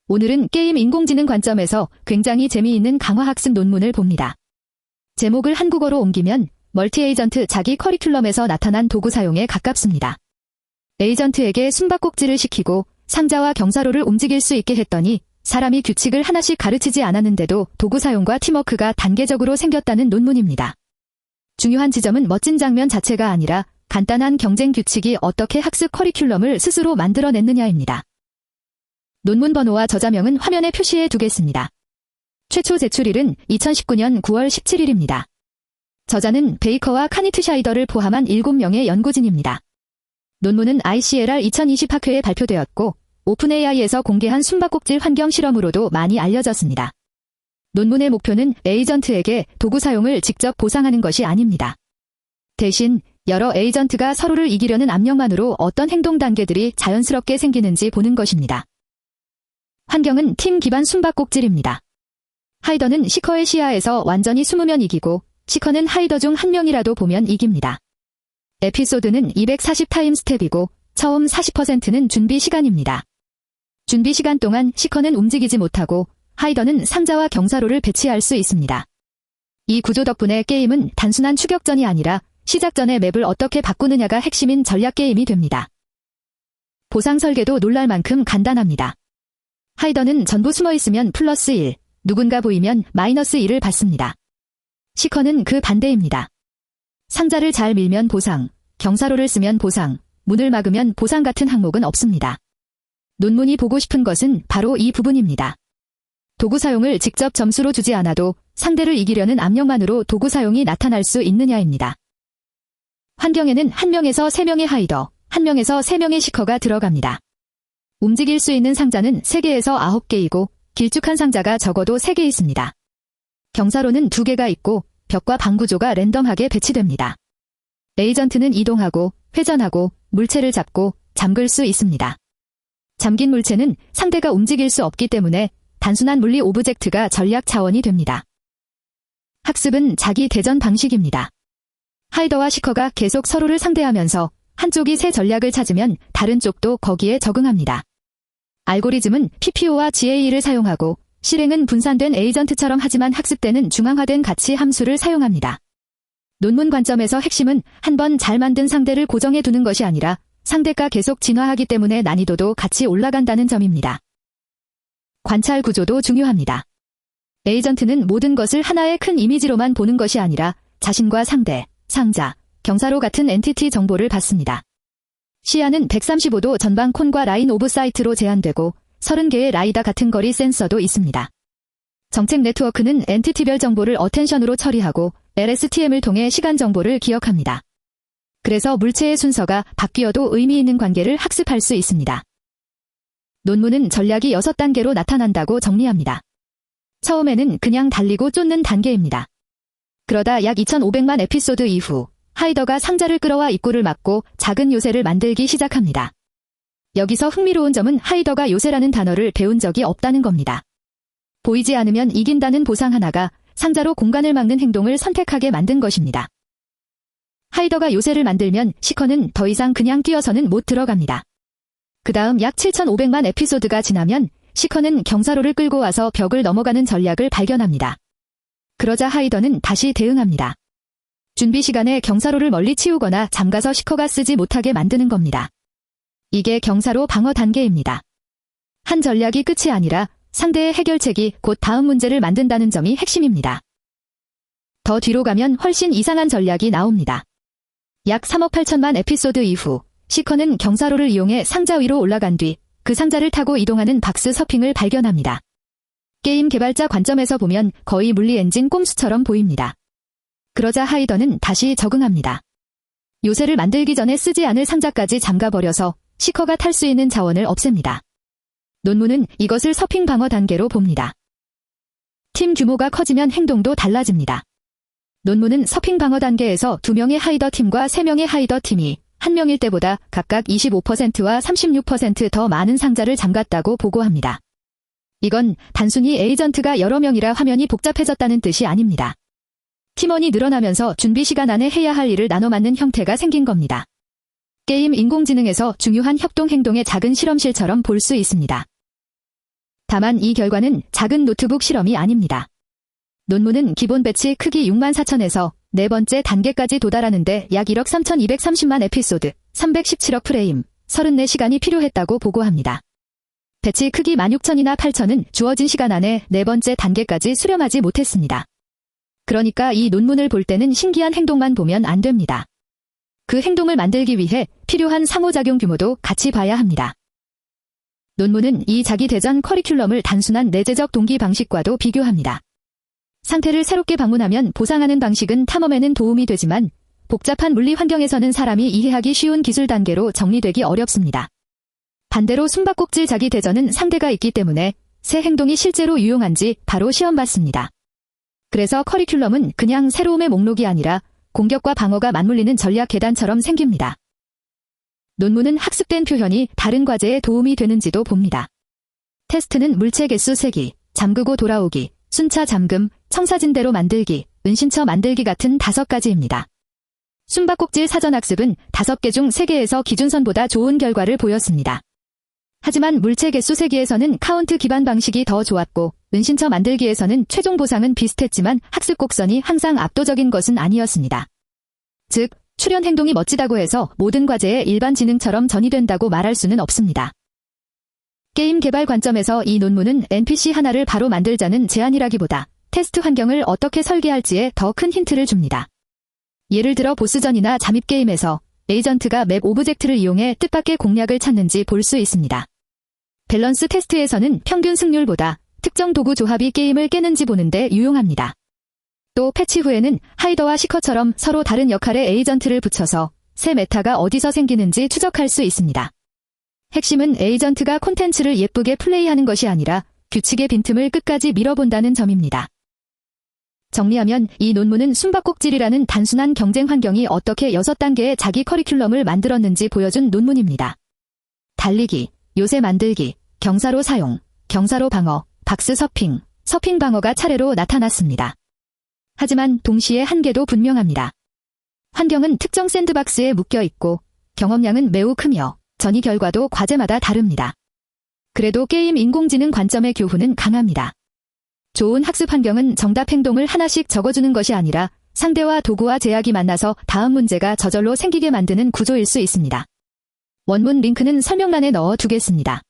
오늘은 게임 인공지능 관점에서 굉장히 재미있는 강화학습 논문을 봅니다. 제목을 한국어로 옮기면 멀티에이전트 자기 커리큘럼에서 나타난 도구 사용에 가깝습니다. 에이전트에게 숨바꼭질을 시키고 상자와 경사로를 움직일 수 있게 했더니 사람이 규칙을 하나씩 가르치지 않았는데도 도구 사용과 팀워크가 단계적으로 생겼다는 논문입니다. 중요한 지점은 멋진 장면 자체가 아니라 간단한 경쟁 규칙이 어떻게 학습 커리큘럼을 스스로 만들어냈느냐입니다. 논문 번호와 저자명은 화면에 표시해 두겠습니다. 최초 제출일은 2019년 9월 17일입니다. 저자는 베이커와 카니트샤이더를 포함한 7명의 연구진입니다. 논문은 ICLR 2020 학회에 발표되었고 오픈AI에서 공개한 숨바꼭질 환경 실험으로도 많이 알려졌습니다. 논문의 목표는 에이전트에게 도구 사용을 직접 보상하는 것이 아닙니다. 대신 여러 에이전트가 서로를 이기려는 압력만으로 어떤 행동 단계들이 자연스럽게 생기는지 보는 것입니다. 환경은 팀 기반 숨바꼭질입니다. 하이더는 시커의 시야에서 완전히 숨으면 이기고 시커는 하이더 중 한 명이라도 보면 이깁니다. 에피소드는 240 타임 스텝이고 처음 40%는 준비 시간입니다. 준비 시간 동안 시커는 움직이지 못하고 하이더는 상자와 경사로를 배치할 수 있습니다. 이 구조 덕분에 게임은 단순한 추격전이 아니라 시작 전에 맵을 어떻게 바꾸느냐가 핵심인 전략 게임이 됩니다. 보상 설계도 놀랄 만큼 간단합니다. 하이더는 전부 숨어있으면 플러스 1, 누군가 보이면 마이너스 1을 받습니다. 시커는 그 반대입니다. 상자를 잘 밀면 보상, 경사로를 쓰면 보상, 문을 막으면 보상 같은 항목은 없습니다. 논문이 보고 싶은 것은 바로 이 부분입니다. 도구 사용을 직접 점수로 주지 않아도 상대를 이기려는 압력만으로 도구 사용이 나타날 수 있느냐입니다. 환경에는 1명에서 3명의 하이더, 1명에서 3명의 시커가 들어갑니다. 움직일 수 있는 상자는 3개에서 9개이고 길쭉한 상자가 적어도 3개 있습니다. 경사로는 2개가 있고 벽과 방 구조가 랜덤하게 배치됩니다. 에이전트는 이동하고 회전하고 물체를 잡고 잠글 수 있습니다. 잠긴 물체는 상대가 움직일 수 없기 때문에 단순한 물리 오브젝트가 전략 자원이 됩니다. 학습은 자기 대전 방식입니다. 하이더와 시커가 계속 서로를 상대하면서 한쪽이 새 전략을 찾으면 다른 쪽도 거기에 적응합니다. 알고리즘은 PPO와 GAE를 사용하고 실행은 분산된 에이전트처럼 하지만 학습 때는 중앙화된 가치 함수를 사용합니다. 논문 관점에서 핵심은 한 번 잘 만든 상대를 고정해 두는 것이 아니라 상대가 계속 진화하기 때문에 난이도도 같이 올라간다는 점입니다. 관찰 구조도 중요합니다. 에이전트는 모든 것을 하나의 큰 이미지로만 보는 것이 아니라 자신과 상대, 상자, 경사로 같은 엔티티 정보를 받습니다. 시야는 135도 전방 콘과 라인 오브 사이트로 제한되고 30개의 라이다 같은 거리 센서도 있습니다. 정책 네트워크는 엔티티별 정보를 어텐션으로 처리하고 LSTM을 통해 시간 정보를 기억합니다. 그래서 물체의 순서가 바뀌어도 의미 있는 관계를 학습할 수 있습니다. 논문은 전략이 6단계로 나타난다고 정리합니다. 처음에는 그냥 달리고 쫓는 단계입니다. 그러다 약 2500만 에피소드 이후 하이더가 상자를 끌어와 입구를 막고 작은 요새를 만들기 시작합니다. 여기서 흥미로운 점은 하이더가 요새라는 단어를 배운 적이 없다는 겁니다. 보이지 않으면 이긴다는 보상 하나가 상자로 공간을 막는 행동을 선택하게 만든 것입니다. 하이더가 요새를 만들면 시커는 더 이상 그냥 뛰어서는 못 들어갑니다. 그 다음 약 7500만 에피소드가 지나면 시커는 경사로를 끌고 와서 벽을 넘어가는 전략을 발견합니다. 그러자 하이더는 다시 대응합니다. 준비 시간에 경사로를 멀리 치우거나 잠가서 시커가 쓰지 못하게 만드는 겁니다. 이게 경사로 방어 단계입니다. 한 전략이 끝이 아니라 상대의 해결책이 곧 다음 문제를 만든다는 점이 핵심입니다. 더 뒤로 가면 훨씬 이상한 전략이 나옵니다. 약 3억 8천만 에피소드 이후 시커는 경사로를 이용해 상자 위로 올라간 뒤 그 상자를 타고 이동하는 박스 서핑을 발견합니다. 게임 개발자 관점에서 보면 거의 물리 엔진 꼼수처럼 보입니다. 그러자 하이더는 다시 적응합니다. 요새를 만들기 전에 쓰지 않을 상자까지 잠가버려서 시커가 탈 수 있는 자원을 없앱니다. 논문은 이것을 서핑 방어 단계로 봅니다. 팀 규모가 커지면 행동도 달라집니다. 논문은 서핑 방어 단계에서 2명의 하이더 팀과 3명의 하이더 팀이 1명일 때보다 각각 25%와 36% 더 많은 상자를 잠갔다고 보고합니다. 이건 단순히 에이전트가 여러 명이라 화면이 복잡해졌다는 뜻이 아닙니다. 팀원이 늘어나면서 준비 시간 안에 해야 할 일을 나눠 맡는 형태가 생긴 겁니다. 게임 인공지능에서 중요한 협동 행동의 작은 실험실처럼 볼 수 있습니다. 다만 이 결과는 작은 노트북 실험이 아닙니다. 논문은 기본 배치 크기 64,000에서 네 번째 단계까지 도달하는데 약 1억 3,230만 에피소드, 317억 프레임, 34시간이 필요했다고 보고합니다. 배치 크기 16,000이나 8,000은 주어진 시간 안에 네 번째 단계까지 수렴하지 못했습니다. 그러니까 이 논문을 볼 때는 신기한 행동만 보면 안 됩니다. 그 행동을 만들기 위해 필요한 상호작용 규모도 같이 봐야 합니다. 논문은 이 자기 대전 커리큘럼을 단순한 내재적 동기 방식과도 비교합니다. 상태를 새롭게 방문하면 보상하는 방식은 탐험에는 도움이 되지만 복잡한 물리 환경에서는 사람이 이해하기 쉬운 기술 단계로 정리되기 어렵습니다. 반대로 숨바꼭질 자기 대전은 상대가 있기 때문에 새 행동이 실제로 유용한지 바로 시험받습니다. 그래서 커리큘럼은 그냥 새로움의 목록이 아니라 공격과 방어가 맞물리는 전략 계단처럼 생깁니다. 논문은 학습된 표현이 다른 과제에 도움이 되는지도 봅니다. 테스트는 물체 개수 세기, 잠그고 돌아오기, 순차 잠금, 청사진대로 만들기, 은신처 만들기 같은 5가지입니다. 숨바꼭질 사전학습은 5개 중 3개에서 기준선보다 좋은 결과를 보였습니다. 하지만 물체 개수 세기에서는 카운트 기반 방식이 더 좋았고 은신처 만들기에서는 최종 보상은 비슷했지만 학습 곡선이 항상 압도적인 것은 아니었습니다. 즉, 출현 행동이 멋지다고 해서 모든 과제에 일반 지능처럼 전이된다고 말할 수는 없습니다. 게임 개발 관점에서 이 논문은 NPC 하나를 바로 만들자는 제안이라기보다 테스트 환경을 어떻게 설계할지에 더 큰 힌트를 줍니다. 예를 들어 보스전이나 잠입게임에서 에이전트가 맵 오브젝트를 이용해 뜻밖의 공략을 찾는지 볼 수 있습니다. 밸런스 테스트에서는 평균 승률보다 특정 도구 조합이 게임을 깨는지 보는데 유용합니다. 또 패치 후에는 하이더와 시커처럼 서로 다른 역할의 에이전트를 붙여서 새 메타가 어디서 생기는지 추적할 수 있습니다. 핵심은 에이전트가 콘텐츠를 예쁘게 플레이하는 것이 아니라 규칙의 빈틈을 끝까지 밀어본다는 점입니다. 정리하면 이 논문은 숨바꼭질이라는 단순한 경쟁 환경이 어떻게 6단계의 자기 커리큘럼을 만들었는지 보여준 논문입니다. 달리기, 요새 만들기, 경사로 사용, 경사로 방어, 박스 서핑, 서핑 방어가 차례로 나타났습니다. 하지만 동시에 한계도 분명합니다. 환경은 특정 샌드박스에 묶여 있고 경험량은 매우 크며 전이 결과도 과제마다 다릅니다. 그래도 게임 인공지능 관점의 교훈은 강합니다. 좋은 학습 환경은 정답 행동을 하나씩 적어주는 것이 아니라 상대와 도구와 제약이 만나서 다음 문제가 저절로 생기게 만드는 구조일 수 있습니다. 원문 링크는 설명란에 넣어 두겠습니다.